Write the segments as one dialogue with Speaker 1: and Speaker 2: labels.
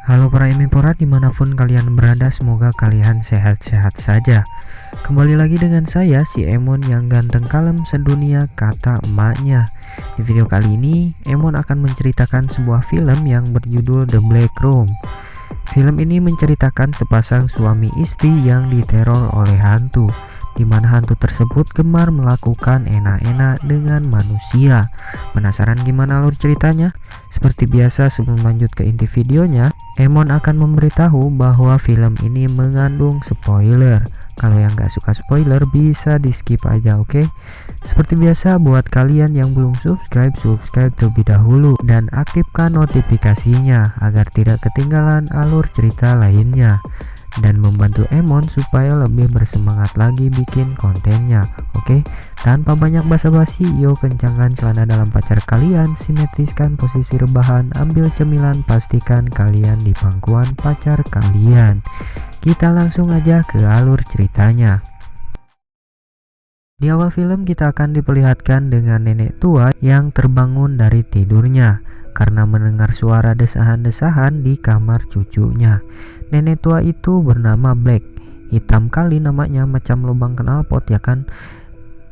Speaker 1: Halo para Emipora dimanapun kalian berada, semoga kalian sehat-sehat saja. Kembali lagi dengan saya si Emon yang ganteng kalem sedunia kata emaknya. Di video kali ini Emon akan menceritakan sebuah film yang berjudul The Black Room. Film ini menceritakan sepasang suami istri yang diteror oleh hantu, di mana hantu tersebut gemar melakukan enak-enak dengan manusia. Penasaran gimana alur ceritanya? Seperti biasa, sebelum lanjut ke inti videonya, Emon akan memberitahu bahwa film ini mengandung spoiler. Kalau yang gak suka spoiler bisa di skip aja, oke? Seperti biasa, buat kalian yang belum subscribe terlebih dahulu dan aktifkan notifikasinya agar tidak ketinggalan alur cerita lainnya, dan membantu Emon supaya lebih bersemangat lagi bikin kontennya. Oke, tanpa banyak basa-basi, yuk kencangkan celana dalam pacar kalian, simetriskan posisi rebahan, ambil cemilan, pastikan kalian di pangkuan pacar kalian. Kita langsung aja ke alur ceritanya. Di awal film kita akan diperlihatkan dengan nenek tua yang terbangun dari tidurnya karena mendengar suara desahan-desahan di kamar cucunya. Nenek tua itu bernama Black, hitam kali namanya, macam lubang knalpot ya kan.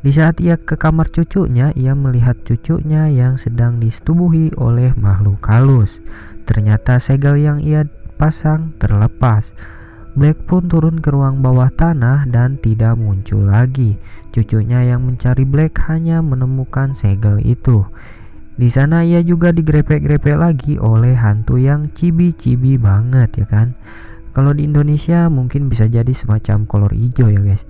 Speaker 1: Di saat ia ke kamar cucunya, ia melihat cucunya yang sedang disetubuhi oleh makhluk halus. Ternyata segel yang ia pasang terlepas. Black pun turun ke ruang bawah tanah dan tidak muncul lagi. Cucunya yang mencari Black hanya menemukan segel itu. Di sana ia juga digrepek-grepek lagi oleh hantu yang cibi-cibi banget ya kan. Kalau di Indonesia mungkin bisa jadi semacam kolor hijau ya guys.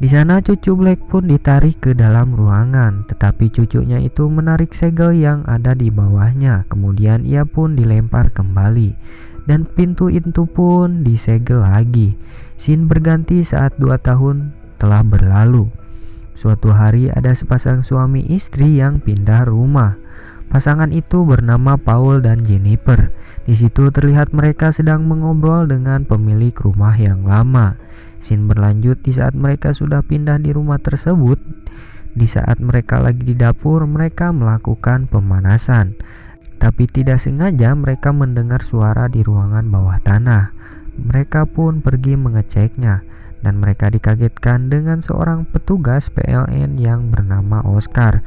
Speaker 1: Di sana cucu Black pun ditarik ke dalam ruangan, tetapi cucunya itu menarik segel yang ada di bawahnya. Kemudian ia pun dilempar kembali, dan pintu itu pun disegel lagi. Scene berganti saat 2 tahun telah berlalu. Suatu hari ada sepasang suami istri yang pindah rumah. Pasangan itu bernama Paul dan Jennifer. Di situ terlihat mereka sedang mengobrol dengan pemilik rumah yang lama. Scene berlanjut di saat mereka sudah pindah di rumah tersebut. Di saat mereka lagi di dapur, mereka melakukan pemanasan. Tapi tidak sengaja mereka mendengar suara di ruangan bawah tanah. Mereka pun pergi mengeceknya, dan mereka dikagetkan dengan seorang petugas PLN yang bernama Oscar.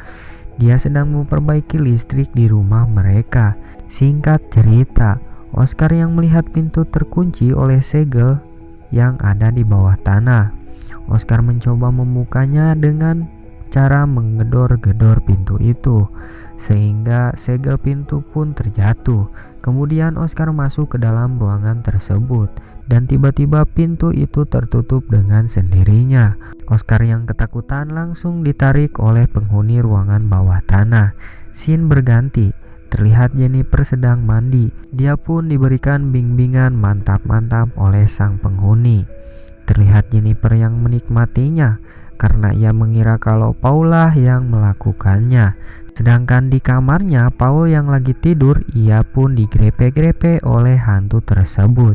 Speaker 1: Dia sedang memperbaiki listrik di rumah mereka. Singkat cerita, Oscar yang melihat pintu terkunci oleh segel yang ada di bawah tanah. Oscar mencoba membukanya dengan cara menggedor-gedor pintu itu, sehingga segel pintu pun terjatuh. Kemudian Oscar masuk ke dalam ruangan tersebut, dan tiba-tiba pintu itu tertutup dengan sendirinya. Oscar yang ketakutan langsung ditarik oleh penghuni ruangan bawah tanah. Scene berganti, terlihat Jennifer sedang mandi. Dia pun diberikan bimbingan mantap-mantap oleh sang penghuni. Terlihat Jennifer yang menikmatinya karena ia mengira kalau Paul lah yang melakukannya. Sedangkan di kamarnya Paul yang lagi tidur, ia pun digrepe-grepe oleh hantu tersebut.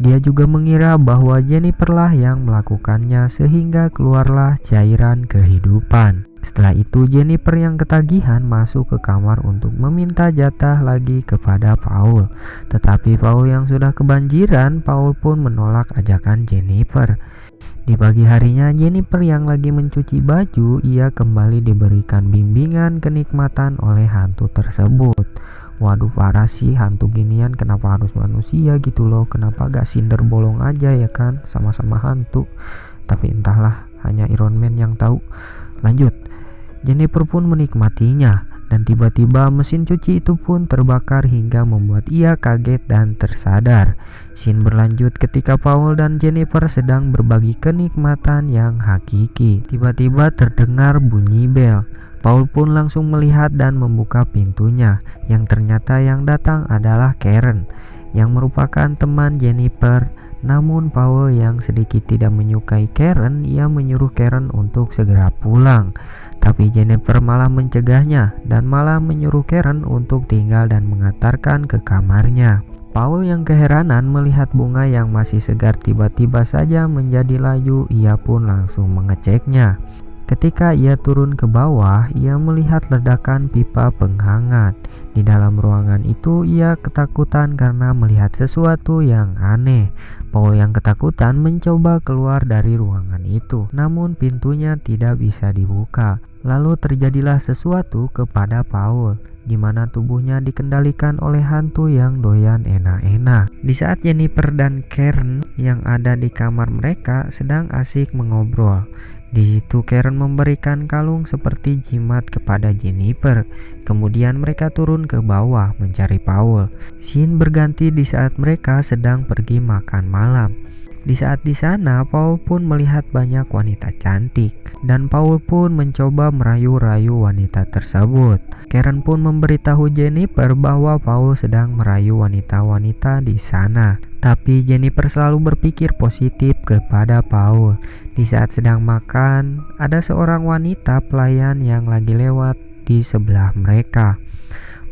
Speaker 1: Dia juga mengira bahwa Jennifer lah yang melakukannya, sehingga keluarlah cairan kehidupan. Setelah itu Jennifer yang ketagihan masuk ke kamar untuk meminta jatah lagi kepada Paul. Tetapi Paul yang sudah kebanjiran, Paul pun menolak ajakan Jennifer. Di pagi harinya Jennifer yang lagi mencuci baju, ia kembali diberikan bimbingan kenikmatan oleh hantu tersebut. Waduh, parah sih, hantu ginian kenapa harus manusia gitu loh, kenapa gak Cinder bolong aja ya kan, sama-sama hantu. Tapi entahlah, hanya Iron Man yang tahu. Lanjut, Jennifer pun menikmatinya, dan tiba-tiba mesin cuci itu pun terbakar hingga membuat ia kaget dan tersadar. Scene berlanjut ketika Paul dan Jennifer sedang berbagi kenikmatan yang hakiki. Tiba-tiba terdengar bunyi bel. Paul pun langsung melihat dan membuka pintunya, yang ternyata yang datang adalah Karen, yang merupakan teman Jennifer. Namun Paul yang sedikit tidak menyukai Karen, ia menyuruh Karen untuk segera pulang. Tapi Jennifer malah mencegahnya dan malah menyuruh Karen untuk tinggal dan mengantarkan ke kamarnya. Paul yang keheranan melihat bunga yang masih segar tiba-tiba saja menjadi layu, ia pun langsung mengeceknya. Ketika ia turun ke bawah, ia melihat ledakan pipa penghangat. Di dalam ruangan itu ia ketakutan karena melihat sesuatu yang aneh. Paul yang ketakutan mencoba keluar dari ruangan itu, namun pintunya tidak bisa dibuka. Lalu terjadilah sesuatu kepada Paul, di mana tubuhnya dikendalikan oleh hantu yang doyan enak-enak. Di saat Jennifer dan Karen yang ada di kamar mereka sedang asik mengobrol, di situ Karen memberikan kalung seperti jimat kepada Jennifer. Kemudian mereka turun ke bawah mencari Paul. Scene berganti di saat mereka sedang pergi makan malam. Di saat di sana, Paul pun melihat banyak wanita cantik, dan Paul pun mencoba merayu-rayu wanita tersebut. Karen pun memberitahu Jennifer bahwa Paul sedang merayu wanita-wanita di sana. Tapi Jennifer selalu berpikir positif kepada Paul. Di saat sedang makan, ada seorang wanita pelayan yang lagi lewat di sebelah mereka.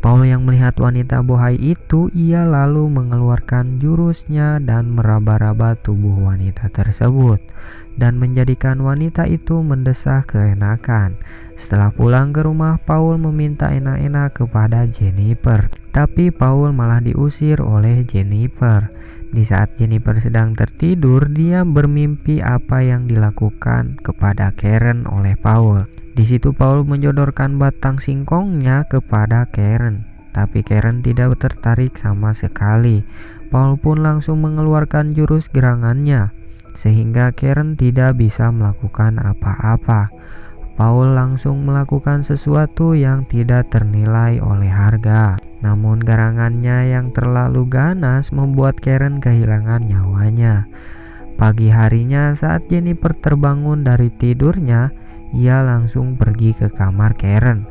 Speaker 1: Paul yang melihat wanita bohai itu, ia lalu mengeluarkan jurusnya dan meraba-raba tubuh wanita tersebut dan menjadikan wanita itu mendesah keenakan. Setelah pulang ke rumah, Paul meminta enak-enak kepada Jennifer, tapi Paul malah diusir oleh Jennifer. Di saat Jennifer sedang tertidur, dia bermimpi apa yang dilakukan kepada Karen oleh Paul. Di situ Paul menjodorkan batang singkongnya kepada Karen, tapi Karen tidak tertarik sama sekali. Paul pun langsung mengeluarkan jurus gerangannya, sehingga Karen tidak bisa melakukan apa-apa. Paul langsung melakukan sesuatu yang tidak ternilai oleh harga. Namun garangannya yang terlalu ganas membuat Karen kehilangan nyawanya. Pagi harinya saat Jennifer terbangun dari tidurnya, ia langsung pergi ke kamar Karen.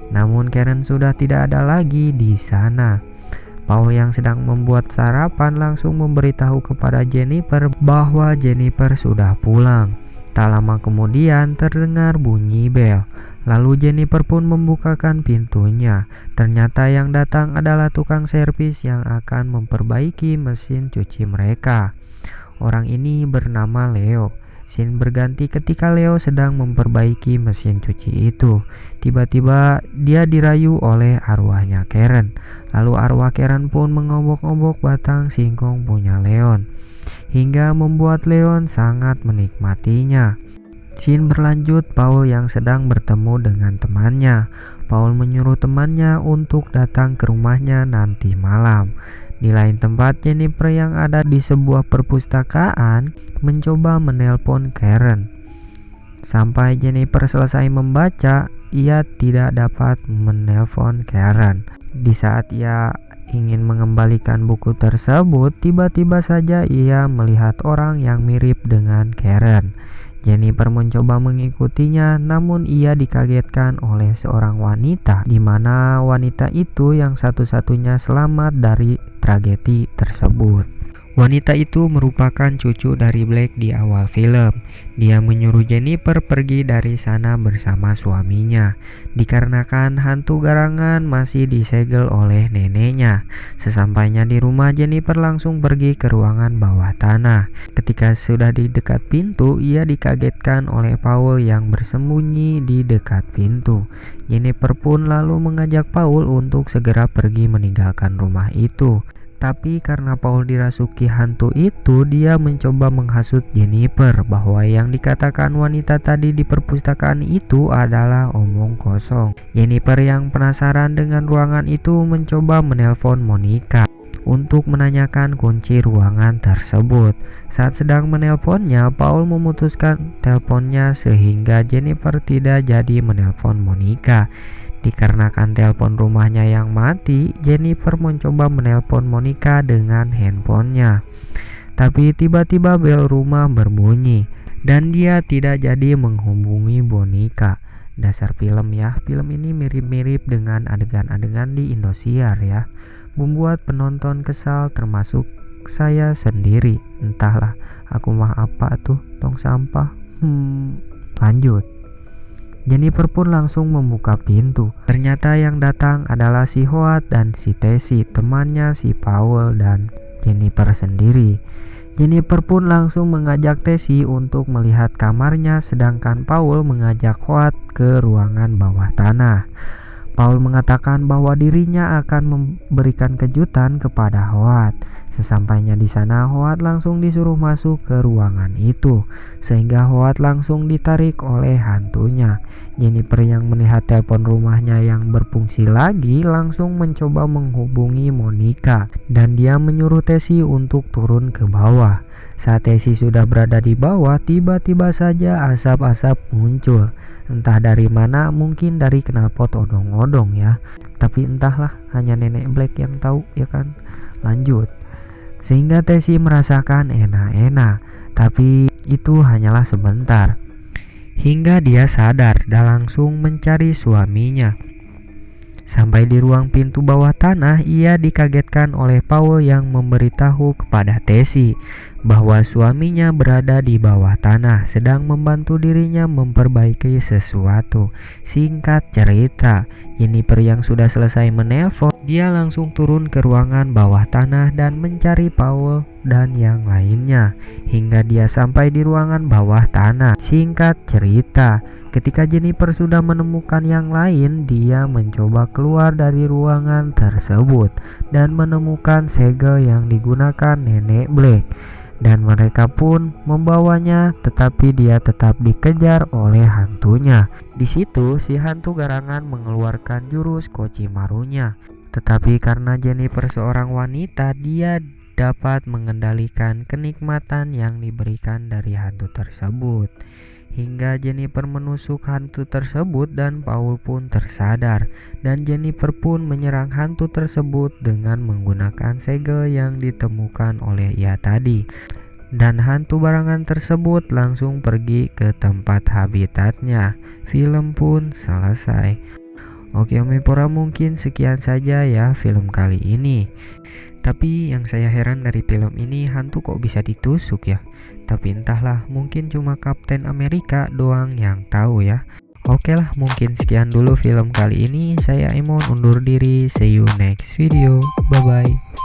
Speaker 1: Namun Karen sudah tidak ada lagi di sana. Paul yang sedang membuat sarapan langsung memberitahu kepada Jennifer bahwa Jennifer sudah pulang. Tak lama kemudian terdengar bunyi bel. Lalu Jennifer pun membukakan pintunya. Ternyata yang datang adalah tukang servis yang akan memperbaiki mesin cuci mereka. Orang ini bernama Leo. Scene berganti ketika Leo sedang memperbaiki mesin cuci itu. Tiba-tiba dia dirayu oleh arwahnya Karen. Lalu arwah Karen pun mengobok-obok batang singkong punya Leon, hingga membuat Leon sangat menikmatinya. Scene berlanjut Paul yang sedang bertemu dengan temannya. Paul menyuruh temannya untuk datang ke rumahnya nanti malam. Di lain tempat, Jennifer yang ada di sebuah perpustakaan mencoba menelpon Karen. Sampai Jennifer selesai membaca, ia tidak dapat menelpon Karen. Di saat ia ingin mengembalikan buku tersebut, tiba-tiba saja ia melihat orang yang mirip dengan Karen. Jennifer mencoba mengikutinya, namun ia dikagetkan oleh seorang wanita, di mana wanita itu yang satu-satunya selamat dari tragedi tersebut. Wanita itu merupakan cucu dari Blake di awal film. Dia menyuruh Jennifer pergi dari sana bersama suaminya, dikarenakan hantu garangan masih disegel oleh neneknya. Sesampainya di rumah, Jennifer langsung pergi ke ruangan bawah tanah. Ketika sudah di dekat pintu, ia dikagetkan oleh Paul yang bersembunyi di dekat pintu. Jennifer pun lalu mengajak Paul untuk segera pergi meninggalkan rumah itu. Tapi karena Paul dirasuki hantu itu, dia mencoba menghasut Jennifer bahwa yang dikatakan wanita tadi di perpustakaan itu adalah omong kosong. Jennifer yang penasaran dengan ruangan itu mencoba menelpon Monica untuk menanyakan kunci ruangan tersebut. Saat sedang menelponnya, Paul memutuskan teleponnya sehingga Jennifer tidak jadi menelpon Monica. Dikarenakan telepon rumahnya yang mati, Jennifer mencoba menelpon Monica dengan handphonenya. Tapi tiba-tiba bel rumah berbunyi dan dia tidak jadi menghubungi Monica. Dasar film ya, film ini mirip-mirip dengan adegan-adegan di Indosiar ya. Membuat penonton kesal termasuk saya sendiri. Entahlah, aku mah apa tuh, tong sampah. Lanjut. Jennifer pun langsung membuka pintu. Ternyata yang datang adalah si Hoat dan si Tessie, temannya si Paul dan Jennifer sendiri. Jennifer pun langsung mengajak Tessie untuk melihat kamarnya, sedangkan Paul mengajak Hoat ke ruangan bawah tanah. Paul mengatakan bahwa dirinya akan memberikan kejutan kepada Howard. Sesampainya di sana, Howard langsung disuruh masuk ke ruangan itu, sehingga Howard langsung ditarik oleh hantunya. Jennifer yang melihat telepon rumahnya yang berfungsi lagi langsung mencoba menghubungi Monica, dan dia menyuruh Tessie untuk turun ke bawah. Saat Tessie sudah berada di bawah, tiba-tiba saja asap-asap muncul. Entah dari mana, mungkin dari knalpot odong-odong ya. Tapi entahlah, hanya nenek Black yang tahu ya kan. Lanjut. Sehingga Tessie merasakan enak-enak, tapi itu hanyalah sebentar. Hingga dia sadar dan langsung mencari suaminya. Sampai di ruang pintu bawah tanah, ia dikagetkan oleh Paul yang memberitahu kepada Tessie bahwa suaminya berada di bawah tanah sedang membantu dirinya memperbaiki sesuatu. Singkat cerita, Jennifer yang sudah selesai menelpon, dia langsung turun ke ruangan bawah tanah dan mencari Paul dan yang lainnya hingga dia sampai di ruangan bawah tanah. Singkat cerita, ketika Jennifer sudah menemukan yang lain, dia mencoba keluar dari ruangan tersebut dan menemukan segel yang digunakan nenek Black. Dan mereka pun membawanya, tetapi dia tetap dikejar oleh hantunya. Di situ si hantu garangan mengeluarkan jurus Kochimarunya. Tetapi karena Jennifer seorang wanita, dia dapat mengendalikan kenikmatan yang diberikan dari hantu tersebut. Hingga Jennifer menusuk hantu tersebut dan Paul pun tersadar, dan Jennifer pun menyerang hantu tersebut dengan menggunakan segel yang ditemukan oleh ia tadi. Dan hantu barangan tersebut langsung pergi ke tempat habitatnya. Film pun selesai. Oke Omnivora, mungkin sekian saja ya film kali ini. Tapi yang saya heran dari film ini, hantu kok bisa ditusuk ya? Tapi entahlah, mungkin cuma Kapten Amerika doang yang tahu ya. Oke lah, mungkin sekian dulu film kali ini. Saya Emon undur diri. See you next video. Bye bye.